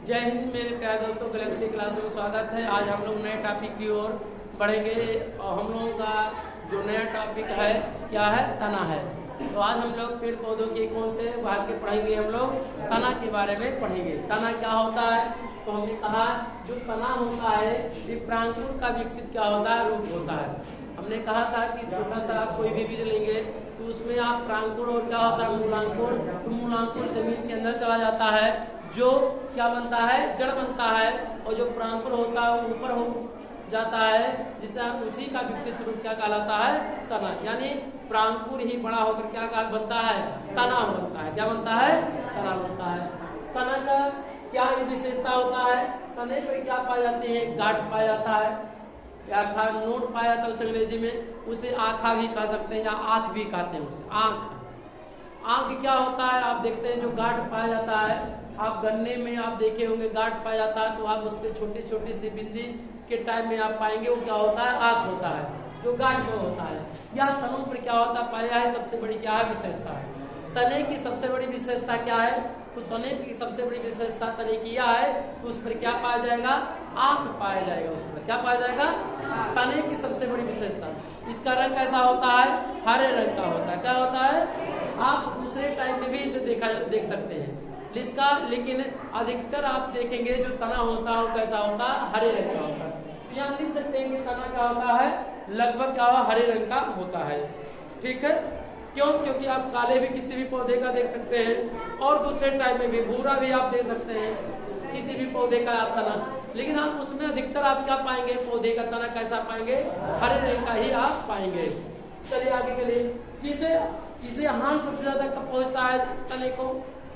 जय हिंद मेरे प्यारे दोस्तों, गैलेक्सी क्लास में स्वागत है। आज हम लोग नए टॉपिक की ओर बढ़ेंगे और हम लोगों का जो नया टॉपिक है क्या है, तना है। तो आज हम लोग पेड़ पौधों के कौन से भाग के पढ़ेंगे, हम लोग तना के बारे में पढ़ेंगे। तना क्या होता है, तो हमने कहा जो तना होता है ये प्रांकुर का विकसित क्या होता है, रूप होता है। हमने कहा था कि छोटा सा आप कोई भी बीज लेंगे तो उसमें आप प्रांकुर और क्या होता है मूलांकुर, तो मूलांकुर जमीन के अंदर चला जाता है, जो क्या बनता है, जड़ बनता है, और जो प्रांकुर होता है ऊपर हो जाता है, जिससे उसी का विकसित रूप क्या कहलाता है, तना। यानी प्रांकुर ही बड़ा होकर क्या बनता है, तना बनता है। क्या बनता है, तना बनता है। तना का क्या विशेषता होता है, तने पर क्या पाए जाते हैं, गांठ पाया जाता है, अर्थात नोट पाया जाता है उसे अंग्रेजी में, उसे आँखा भी कह सकते हैं या आँख भी कहते हैं उसे। आँख क्या होता है, आप देखते हैं जो गांठ पाया जाता है, आप गन्ने में आप देखे होंगे गांठ पाया जाता है, तो आप उस पर छोटी छोटी सी बिंदी के टाइप में आप पाएंगे, वो क्या होता है, आँख होता है, जो गांठ में होता है। यह तनों पर क्या होता है, पाया है। सबसे बड़ी क्या है विशेषता है, तने की सबसे बड़ी विशेषता क्या है, तो तने की सबसे बड़ी विशेषता तने की यह है तो उस पर क्या पाया जाएगा, आँख पाया जाएगा। उस पर क्या पाया जाएगा, तने की सबसे बड़ी विशेषता। इसका रंग कैसा होता है, हरे रंग का होता है। क्या होता है, आप दूसरे टाइप में भी इसे देख सकते हैं इसका, लेकिन अधिकतर आप देखेंगे जो तना होता है वो कैसा होता है, हरे रंग का होता है। यहाँ देख सकते हैं कि तना क्या होता है, लगभग क्या हरे रंग का होता है। ठीक है, क्यों, क्योंकि आप काले भी किसी भी पौधे का देख सकते हैं और दूसरे टाइप में भी भूरा भी आप देख सकते हैं किसी भी पौधे का तना, लेकिन आप उसमें अधिकतर आप क्या पाएंगे, पौधे का तना कैसा पाएंगे, हरे रंग का ही आप पाएंगे। चलिए आगे चलिए। इसे हान सबसे ज्यादा कब पहुंचता है तने को,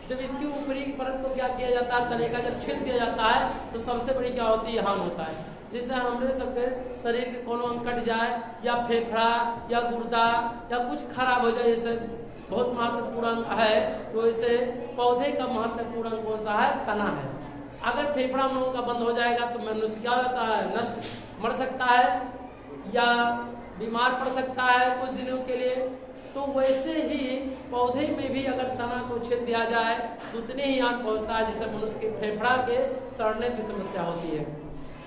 जब इसकी ऊपरी परत को क्या किया जाता है, तने का जब छेद किया जाता है तो सबसे बड़ी क्या होती है, हान होता है। जिससे हमरे सबके शरीर के कोनो अंग कट जाए या फेफड़ा या गुर्दा या कुछ खराब हो जाए, जैसे बहुत महत्वपूर्ण अंग है, तो इसे पौधे का महत्वपूर्ण अंग कौन सा है, तना है। अगर फेफड़ा हम लोगों का बंद हो जाएगा तो मनुष्य क्या होता है, नष्ट मर सकता है या बीमार पड़ सकता है कुछ दिनों के लिए। तो वैसे ही पौधे में भी अगर तना को छेद दिया जाए तो उतने ही हानि पहुंचता है जैसे मनुष्य के फेफड़ा के सड़ने की समस्या होती है।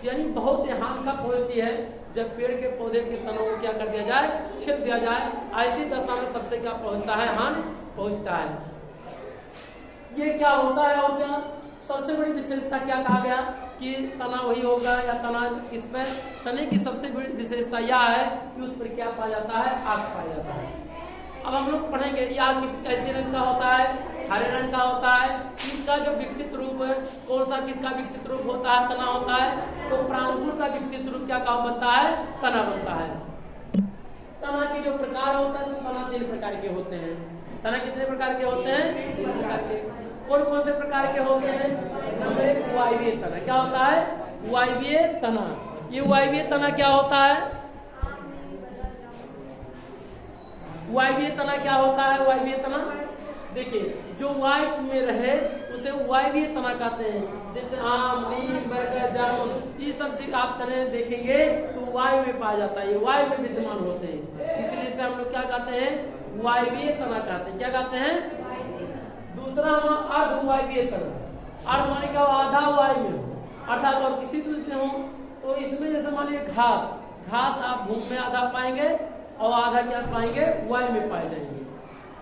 यानी बहुत हानि कब होती है, जब पेड़ के पौधे के तनों को क्या कर दिया जाए, छेद दिया जाए। ऐसी दशा में सबसे क्या पहुंचता है, हानि पहुंचता है। ये क्या होता है, और क्या सबसे बड़ी विशेषता क्या कहा गया कि तना वही होगा, या तना इसमें तने की सबसे बड़ी विशेषता यह है कि उस पर क्या पाया जाता है, आग पाया जाता है। अब हम लोग पढ़ेंगे ये आग कैसे रंग का होता है, हरे रंग का होता है। इसका जो विकसित रूप है कौन सा, किसका विकसित रूप होता है, तना होता है। तो प्रांकुर का विकसित रूप क्या बनता है, तना बनता है। तना के जो प्रकार होता है, तो तना 3 प्रकार के होते हैं। तना कितने प्रकार के होते हैं, 3 प्रकार के। कौन से प्रकार के होते हैं, नंबर 1 वायवीय तना। क्या होता है, वायवीय तना। ये वायवीय तना क्या होता है, वायवीय तना क्या होता है, वायवीय तना देखिए जो वायु में रहे उसे वायवीय तना कहते हैं। जैसे आम, नीम, बरगद, जामुन, ये सब चीज आप तने देखेंगे तो वायु में पाया जाता है, ये वायु में विद्यमान होते हैं, इसलिए से हम लोग क्या कहते हैं, वायवीय तना कहते हैं। क्या कहते हैं। दूसरा हम अर्ध वायवीय तना। अर्ध माने क्या, आधा वायु में अर्थात और किसी दूसरे हो, तो इसमें जैसे मान लीजिए घास आप भूमि में आधा पाएंगे और आधा क्या पाएंगे, वायु में पाए जाएंगे।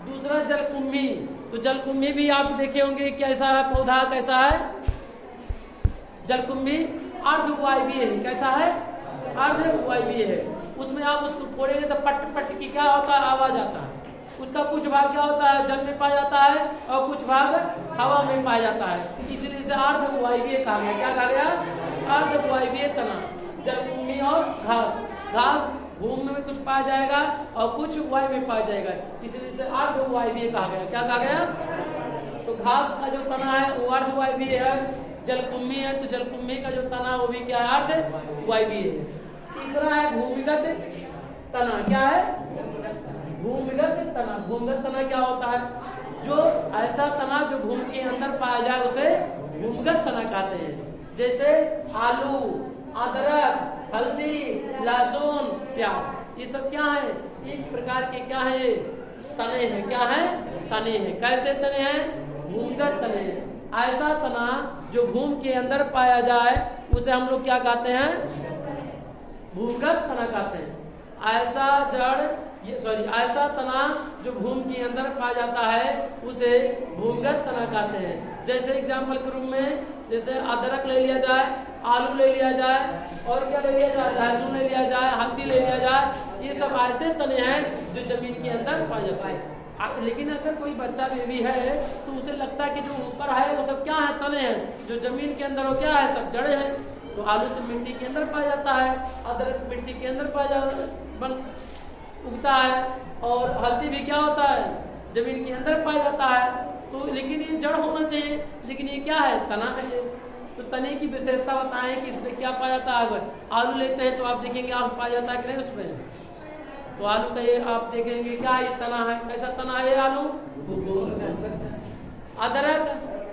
दूसरा जलकुंभी, तो जलकुंभी भी आप देखे होंगे कैसा है, पौधा कैसा है, जलकुंभी अर्ध वायवीय है। कैसा है, अर्ध वायवीय है। उसमें आप उसको फोड़ेंगे तो पट पट की क्या होता है, आवाज आता है। उसका कुछ भाग क्या होता है, जल में पाया जाता है और कुछ भाग हवा में पाया जाता है, इसलिए इसे अर्ध वायवीय कहा गया। क्या कहा गया, अर्ध वायवीय तना। जलकुंभी और घास भूमि में कुछ पाया जाएगा और कुछ वायु में पाया जाएगा, इसलिए इसे अर्ध वायवीय कहा गया। क्या कहा गया, तो घास का जो तना है वो अर्ध वायवीय है, जलकुंभी है तो जलकुंभी का जो तना वो भी क्या है, अर्ध वायवीय है। तीसरा है भूमिगत तना। क्या है, भूमिगत तना। भूमिगत तना क्या होता है, जो ऐसा तना जो भूमि के अंदर पाया जाए उसे भूमिगत तना कहते हैं। जैसे आलू, अदरक, हल्दी, लहसुन, प्याज, ये सब क्या है, एक प्रकार के क्या है, तने हैं। क्या है, तने हैं। कैसे तने हैं, भूमिगत तने हैं। ऐसा तना जो भूमि के अंदर पाया जाए उसे हम लोग क्या कहते हैं? भूमिगत तना कहते हैं। ऐसा ऐसा तना जो भूमि के अंदर पाया जाता है उसे भूमिगत तना कहते हैं। जैसे एग्जाम्पल के रूप में, जैसे अदरक ले लिया जाए, आलू ले लिया जाए, और क्या ले लिया जाए, लहसुन ले लिया जाए, हल्दी ले लिया जाए, ये सब ऐसे तने हैं जो जमीन के अंदर पाए जाते हैं। लेकिन अगर कोई बच्चा बेबी है तो उसे लगता है कि जो ऊपर है वो सब क्या है? तने हैं। जो जमीन के अंदर वो क्या है? सब जड़े हैं। तो आलू तो मिट्टी के अंदर पाया जाता है, अदरक मिट्टी के अंदर उगता है, और हल्दी भी क्या होता है? जमीन के अंदर पाया जाता है। तो लेकिन ये जड़ होना चाहिए, लेकिन ये क्या है? तना है ये। तो तने की विशेषता बताएं कि इसमें क्या पाया जाता है। अगर आलू लेते हैं तो आप देखेंगे आलू पाया जाता है कि नहीं उसमें? तो आलू का ये आप देखेंगे क्या ये तना है? कैसा तना है ये आलू? अदरक,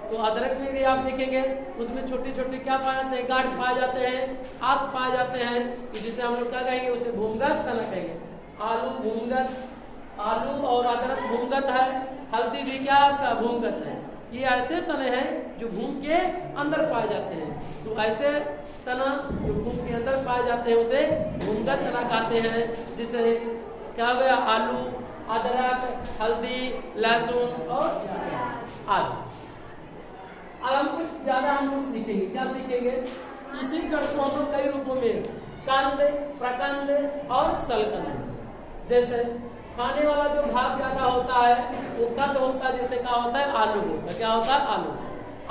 तो अदरक में भी आप देखेंगे उसमें छोटे छोटे क्या पाए जाते हैं? गांठ पाए जाते हैं, आग पाए जाते हैं, जिसे हम लोग क्या कहेंगे? उसे भूमिगत तना कहेंगे। आलू भूमिगत, आलू और अदरक भूमिगत है, हल्दी भी क्या आपका? भूमिगत है। ये ऐसे तने हैं जो भूमि के अंदर पाए जाते हैं। तो ऐसे तना जो भूमि के अंदर पाए जाते हैं उसे भूमिगत तना कहते हैं। जिसे क्या हो गया? आलू, अदरक, हल्दी, लहसुन और आलू। अब हम कुछ ज्यादा हम लोग सीखेंगे। क्या सीखेंगे? इसी जड़ को हम लोग कई रूपों में, कंद, प्रकंद और सलकंद। जैसे खाने वाला जो भाग ज्यादा होता है वो कंद होता है, जिससे क्या होता है? आलू होता है। क्या होता है? आलू।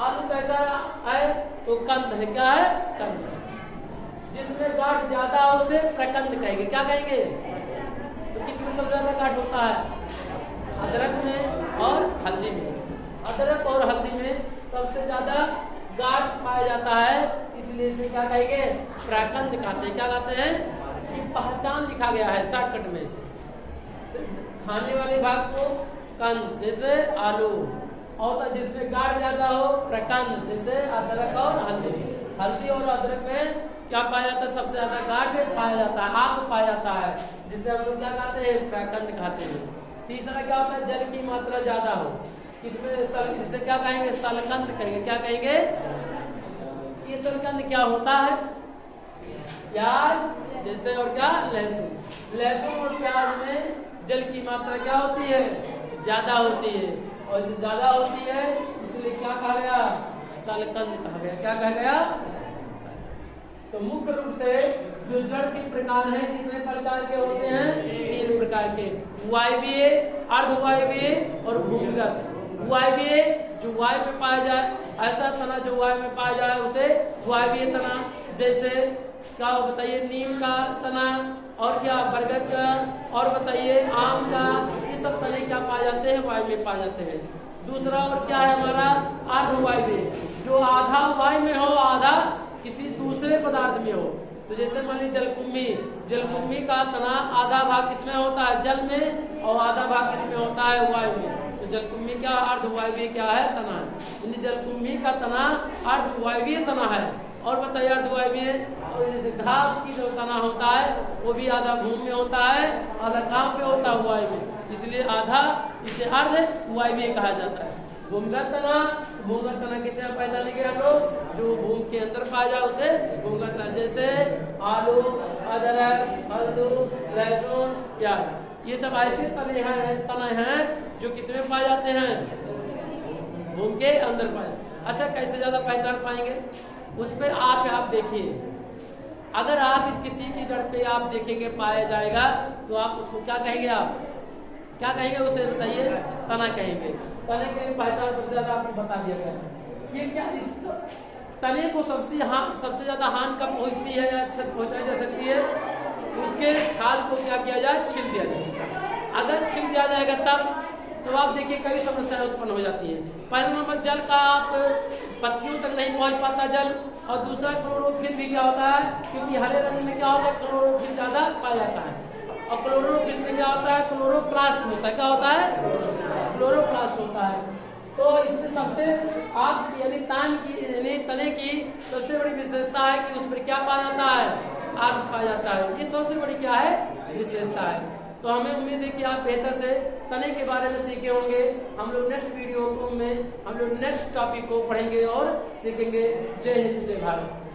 आलू कैसा है? तो कंद है। क्या है? कंद। जिसमें गांठ ज्यादा हो उसे प्रकंद कहेंगे। क्या कहेंगे? तो किसमें सबसे ज्यादा गांठ होता है? अदरक में और हल्दी में। अदरक और हल्दी में सबसे ज्यादा गांठ पाया जाता है, इसलिए इसे क्या कहेंगे? प्रकंद कहते हैं। क्या कहते हैं? कि पहचान लिखा गया है शॉर्टकट में इसे। खाने वाले भाग को कंद जैसे आलू, और जिसमें गाढ़ ज्यादा हो प्रकंद जैसे अदरक और हल्दी। हल्दी और अदरक में क्या पाया जाता है? सबसे ज्यादा गाढ़ पाया जाता है, आग पाया जाता है, जिसे हम लोग क्या कहते हैं? प्रकंद कहते हैं। तीसरा क्या होता है? जल की मात्रा ज्यादा हो, इसमें जिसे क्या कहेंगे? सलकंद कहेंगे। क्या कहेंगे? ये सलकंद क्या होता है? प्याज जैसे, और क्या? लहसुन। लहसुन और प्याज में जल की मात्रा क्या होती है? ज्यादा होती है, और जो ज्यादा होती है इसलिए क्या कहा गया? सलकंद कहा गया। क्या कहा गया? तो मुख्य रूप से जो जड़ के प्रकार हैं कितने प्रकार के होते हैं? 3 प्रकार के, वायवीय, अर्धवायवीय और भूमिगत। वायवीय जो वायु में पाया जाए, ऐसा तना जो वायु में पाया जाए उसे वायवीय तना। जैसे क्या बताइए? नीम का तना, और क्या? बरगद का, और बताइए आम का। ये सब तने क्या पाए जाते हैं? वायु में पाए जाते हैं। दूसरा और क्या है हमारा? अर्धवायवीय, जो आधा वायु में हो, आधा किसी दूसरे पदार्थ में हो। तो जैसे मान लीजिए जलकुंभी, जलकुंभी का तना आधा भाग किसमें होता है? जल में, और आधा भाग किसमें होता है? वायु में। तो जलकुंभी का अर्धवायवीय क्या है? तना है। जलकुंभी का तना अर्धवायवीय तना है। और बताइए अर्धवायवीय, और जैसे घास की जो तना होता है वो भी आधा भूमि में होता है, आधा कहाँ पे होता है? वायु में। इसलिए आधा इसे अर्धवायवीय कहा जाता है। भूमिगत तना, भूमिगत तना किसे हम पहचानेंगे? हम लोग जो भूमि के अंदर पाया जाए उसे भूमिगत तना। जैसे आलू, अदरक, हल्दी, लहसुन, प्याज। ये सब ऐसे तने हैं जो किसमें पाए जाते हैं? भूमि के अंदर पाए। अच्छा, कैसे ज्यादा पहचान पाएंगे? उस पर आके आप देखिए। अगर आप किसी की जड़ पे आप देखेंगे पाया जाएगा तो आप उसको क्या कहेंगे? आप क्या कहेंगे? उसे बताइए। तना कहेंगे। तने की पहचान सबसे ज्यादा आपको बता दिया गया। ये क्या? इस तने को सबसे ज्यादा हानि कब पहुंचती है या क्षति पहुंचाई जा सकती है? उसके छाल को क्या किया जाए? छील दिया जाए। अगर छील दिया जाएगा तब तो आप देखिए कई समस्याएं उत्पन्न हो जाती है। पहले नंबर जल का आप पत्तियों तक नहीं पहुंच पाता जल, और दूसरा क्लोरोफिल भी क्या होता है? क्योंकि हरे रंग में क्या होता है? क्लोरोफिल ज्यादा पाया जाता है। और क्लोरोफिल में क्या होता है? क्लोरोप्लास्ट होता है। क्या होता है? क्लोरोप्लास्ट होता है। तो इसमें सबसे आग यानी तने की सबसे बड़ी विशेषता है कि उस पर क्या पाया जाता है? आग पाया जाता है। ये सबसे बड़ी क्या है? विशेषता है। तो हमें उम्मीद है कि आप बेहतर से तने के बारे में सीखे होंगे। हम लोग नेक्स्ट वीडियो में हम लोग नेक्स्ट टॉपिक को पढ़ेंगे और सीखेंगे। जय हिंद, जय भारत।